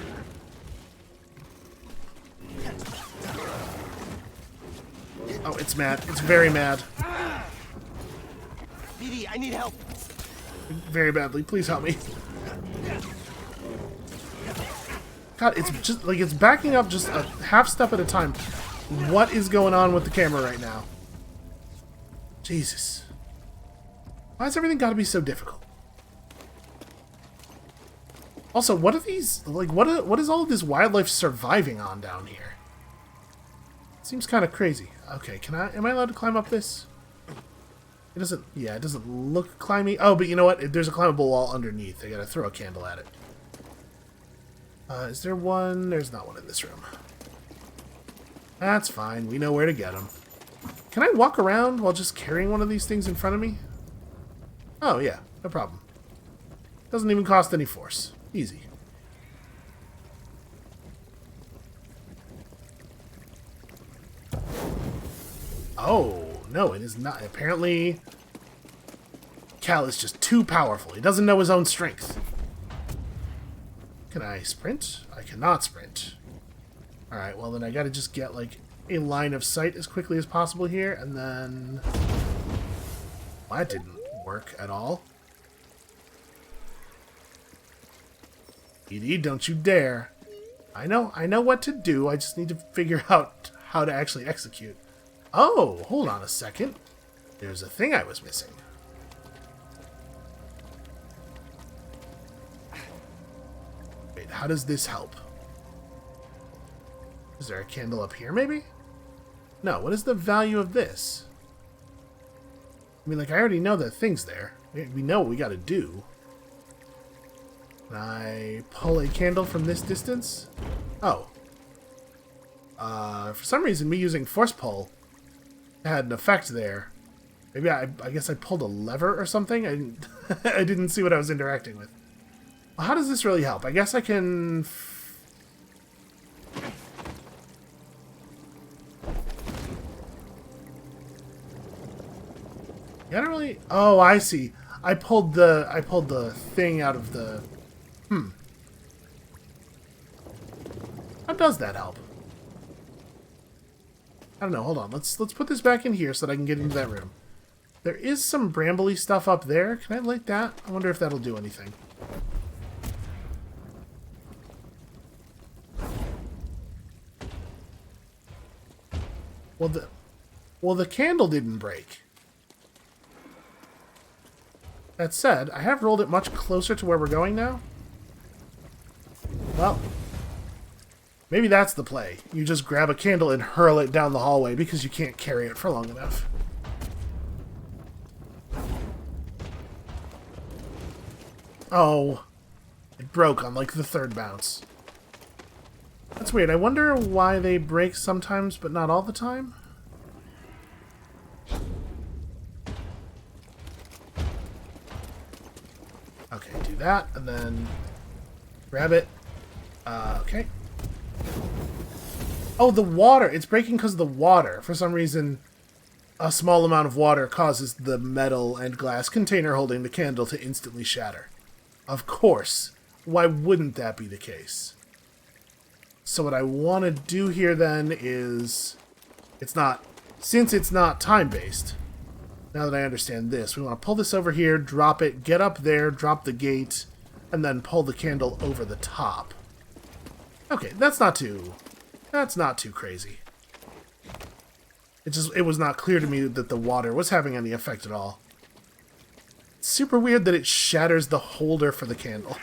Oh, it's mad. It's very mad. BD, I need help. Very badly. Please help me. God, it's just like it's backing up just a half step at a time. What is going on with the camera right now? Jesus. Why has everything got to be so difficult? Also, what are these, like, what is all of this wildlife surviving on down here? Seems kind of crazy. Okay, am I allowed to climb up this? It doesn't, yeah, it doesn't look climby. Oh, but you know what? There's a climbable wall underneath. I gotta throw a candle at it. Is there one? There's not one in this room. That's fine. We know where to get them. Can I walk around while just carrying one of these things in front of me? Oh, yeah. No problem. Doesn't even cost any force. Easy. Oh, no, it is not. Apparently, Cal is just too powerful. He doesn't know his own strength. Can I sprint? I cannot sprint. Alright, well then I gotta just get, like, a line of sight as quickly as possible here, and then... Well, that didn't work at all. ED, don't you dare. I know what to do, I just need to figure out how to actually execute. Oh, hold on a second. There's a thing I was missing. Wait, how does this help? Is there a candle up here, maybe? No, what is the value of this? I mean, like, I already know that thing's there. We know what we gotta do. Can I pull a candle from this distance? Oh. For some reason, me using force pull had an effect there. Maybe I guess I pulled a lever or something? I didn't, I didn't see what I was interacting with. Well, how does this really help? I guess I can... I don't really... Oh, I see. I pulled the thing out of the... How does that help? I don't know. Hold on. Let's put this back in here so that I can get into that room. There is some brambly stuff up there. Can I light that? I wonder if that'll do anything. Well, the candle didn't break. That said, I have rolled it much closer to where we're going now. Well, maybe that's the play. You just grab a candle and hurl it down the hallway because you can't carry it for long enough. Oh, it broke on like the third bounce. That's weird. I wonder why they break sometimes but not all the time. Okay, do that, and then grab it. Okay. Oh, the water! It's breaking because of the water. For some reason, a small amount of water causes the metal and glass container holding the candle to instantly shatter. Of course. Why wouldn't that be the case? So what I want to do here then is... Since it's not time-based, now that I understand this, we want to pull this over here, drop it, get up there, drop the gate, and then pull the candle over the top. Okay, that's not too crazy. It was not clear to me that the water was having any effect at all. It's super weird that it shatters the holder for the candle.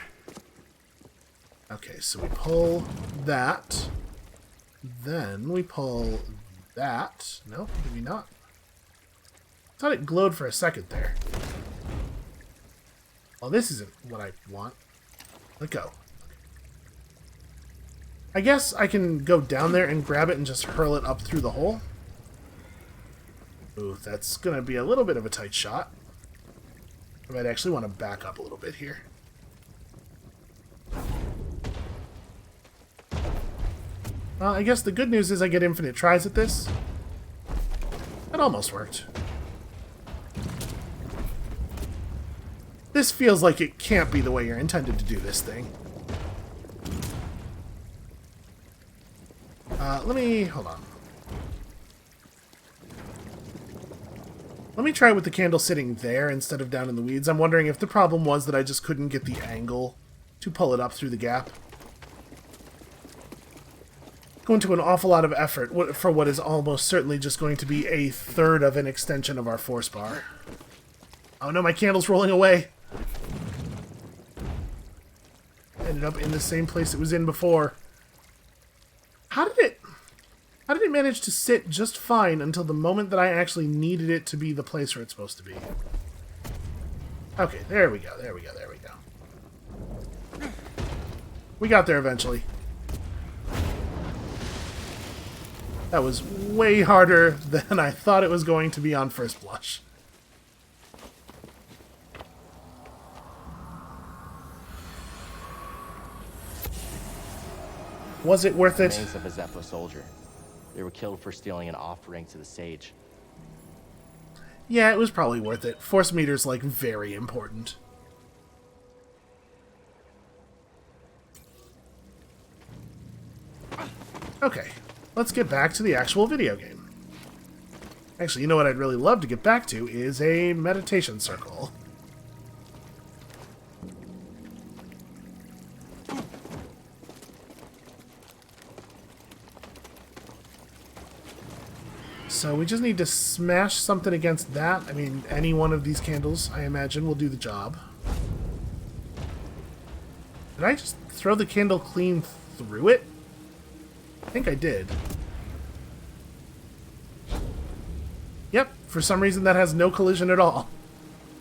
Okay, so we pull that. Then we pull that. No, maybe not. I thought it glowed for a second there. Well, this isn't what I want. Let go. I guess I can go down there and grab it and just hurl it up through the hole. Ooh, that's gonna be a little bit of a tight shot. I might actually want to back up a little bit here. Well, I guess the good news is I get infinite tries at this. That almost worked. This feels like it can't be the way you're intended to do this thing. Hold on. Let me try with the candle sitting there instead of down in the weeds. I'm wondering if the problem was that I just couldn't get the angle to pull it up through the gap. Going to an awful lot of effort for what is almost certainly just going to be a third of an extension of our force bar. Oh no, my candle's rolling away. Ended up in the same place it was in before. How did it manage to sit just fine until the moment that I actually needed it to be the place where it's supposed to be? Okay, there we go, there we go, there we go. We got there eventually. That was way harder than I thought it was going to be on first blush. Was it worth it? Remains of a Zeppo soldier. They were killed for stealing an offering to the sage. Yeah, it was probably worth it. Force meter's, like, very important. Okay, let's get back to the actual video game. Actually, you know what I'd really love to get back to is a meditation circle. So we just need to smash something against that. I mean, any one of these candles, I imagine, will do the job. Did I just throw the candle clean through it? I think I did. Yep, for some reason that has no collision at all.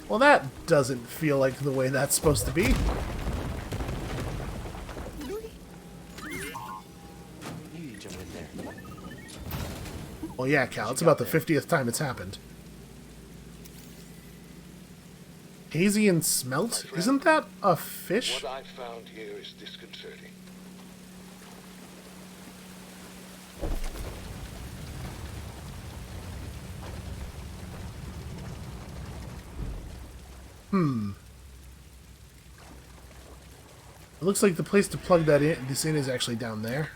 Well, that doesn't feel like the way that's supposed to be. Well, yeah, Cal, it's about the 50th time it's happened. Hazy and smelt? Isn't that a fish? What I found here is disconcerting. It looks like the place to plug this in is actually down there.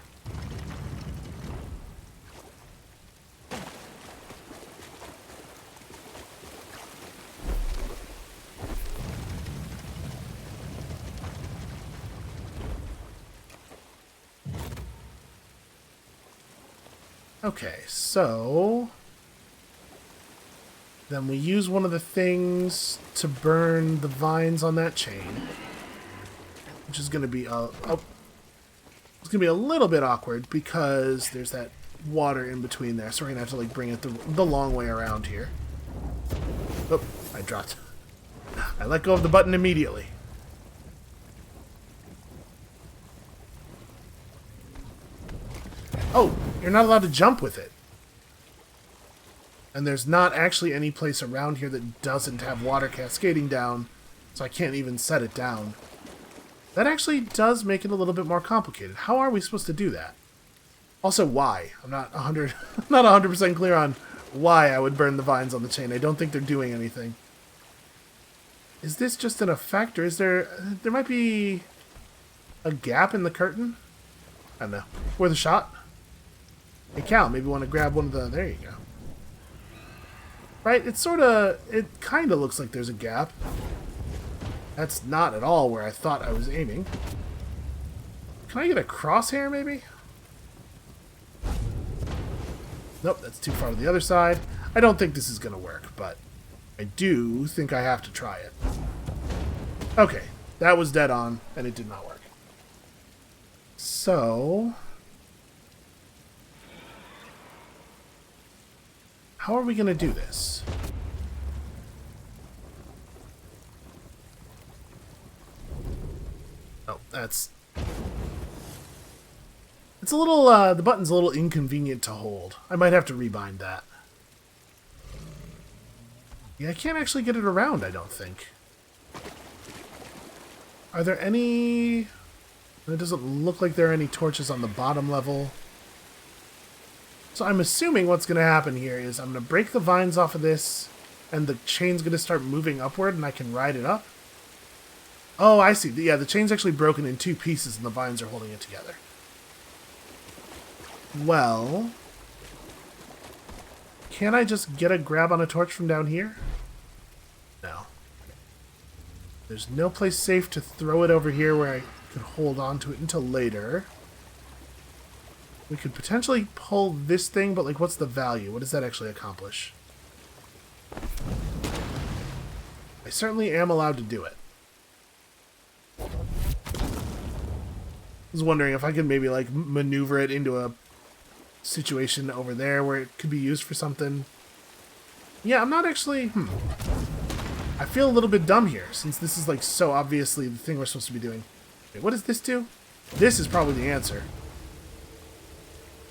Okay, so then we use one of the things to burn the vines on that chain, which is going to be it's going to be a little bit awkward because there's that water in between there, so we're going to have to like bring it the long way around here. Oh, I dropped. I let go of the button immediately. Oh, you're not allowed to jump with it. And there's not actually any place around here that doesn't have water cascading down, so I can't even set it down. That actually does make it a little bit more complicated. How are we supposed to do that? Also, why? I'm not 100% clear on why I would burn the vines on the chain. I don't think they're doing anything. Is this just an effect, or is there might be a gap in the curtain? I don't know. Worth a shot? Hey, Cal, maybe want to grab one of the... There you go. Right, it kind of looks like there's a gap. That's not at all where I thought I was aiming. Can I get a crosshair, maybe? Nope, that's too far to the other side. I don't think this is going to work, but I do think I have to try it. Okay, that was dead on, and it did not work. So... how are we going to do this? Oh, that's... it's a little, the button's a little inconvenient to hold. I might have to rebind that. Yeah, I can't actually get it around, I don't think. Are there any... It doesn't look like there are any torches on the bottom level. So I'm assuming what's going to happen here is I'm going to break the vines off of this, and the chain's going to start moving upward, and I can ride it up. Oh, I see. Yeah, the chain's actually broken in 2 pieces, and the vines are holding it together. Well... Can't I just get a grab on a torch from down here? No. There's no place safe to throw it over here where I could hold on to it until later. We could potentially pull this thing, but like, what's the value? What does that actually accomplish? I certainly am allowed to do it. I was wondering if I could maybe like maneuver it into a situation over there where it could be used for something. Yeah, I'm not actually... I feel a little bit dumb here, since this is like so obviously the thing we're supposed to be doing. Wait, what does this do? This is probably the answer.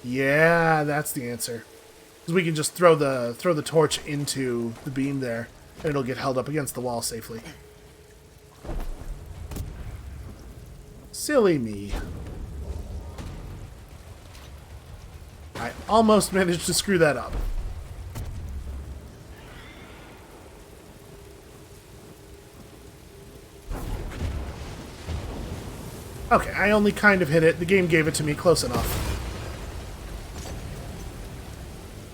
Yeah, that's the answer. Because we can just throw the torch into the beam there, and it'll get held up against the wall safely. Silly me. I almost managed to screw that up. Okay, I only kind of hit it. The game gave it to me close enough.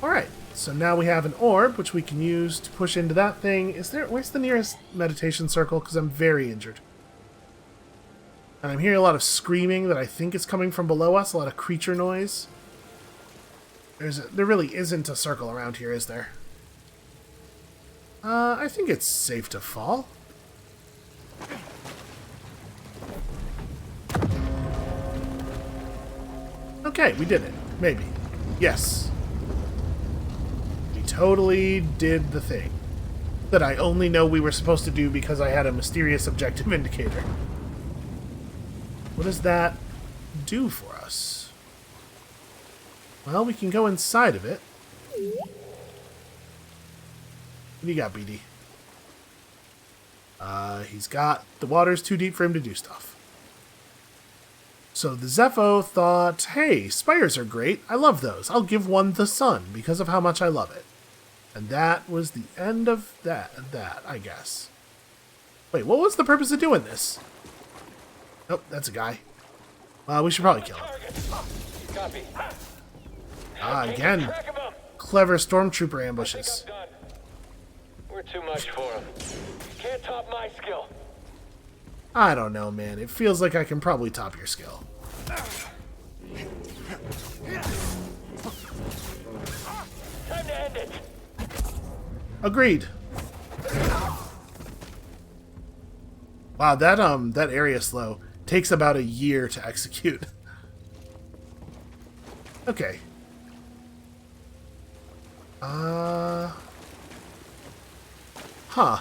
Alright, so now we have an orb, which we can use to push into that thing. Where's the nearest meditation circle? Because I'm very injured. And I'm hearing a lot of screaming that I think is coming from below us. A lot of creature noise. There really isn't a circle around here, is there? I think it's safe to fall. Okay, we did it. Maybe. Yes. We totally did the thing that I only know we were supposed to do because I had a mysterious objective indicator. What does that do for us? Well, we can go inside of it. What do you got, BD? He's got... The water's too deep for him to do stuff. So the Zepho thought, hey, spires are great. I love those. I'll give one the sun because of how much I love it. And that was the end of that, I guess. Wait, what was the purpose of doing this? Nope, that's a guy. We should probably kill him. Copy. Again. Clever stormtrooper ambushes. We're too much for him. Can't top my skill. I don't know, man. It feels like I can probably top your skill. Time to end it. Agreed. Wow, that area slow takes about a year to execute. Okay. Huh.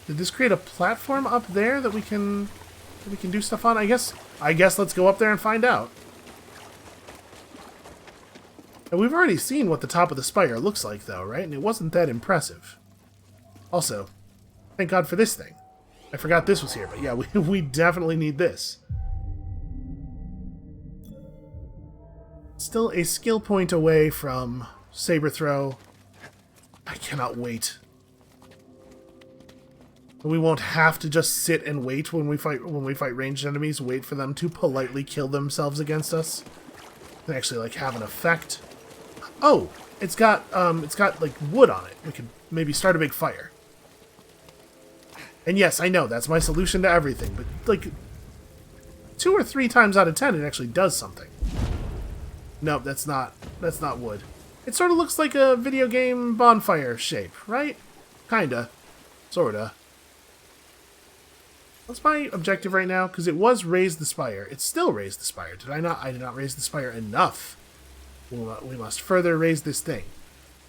Did this create a platform up there that we can do stuff on? I guess let's go up there and find out. And we've already seen what the top of the spire looks like, though, right? And it wasn't that impressive. Also, thank God for this thing. I forgot this was here, but yeah, we definitely need this. Still a skill point away from saber throw. I cannot wait. We won't have to just sit and wait when we fight ranged enemies. Wait for them to politely kill themselves against us. And actually, like, have an effect. Oh, it's got like wood on it. We could maybe start a big fire. And yes, I know that's my solution to everything, but like 2 or 3 times out of 10, it actually does something. Nope, that's not wood. It sort of looks like a video game bonfire shape, right? Kinda. Sorta. What's my objective right now? Because it was raise the spire. It still raised the spire. Did I not? I did not raise the spire enough. We must further raise this thing.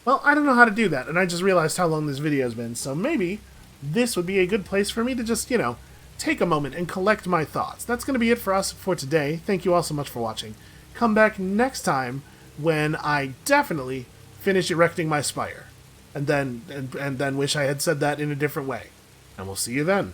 Well, I don't know how to do that, and I just realized how long this video has been, so maybe this would be a good place for me to just, you know, take a moment and collect my thoughts. That's going to be it for us for today. Thank you all so much for watching. Come back next time when I definitely finish erecting my spire. And then wish I had said that in a different way. And we'll see you then.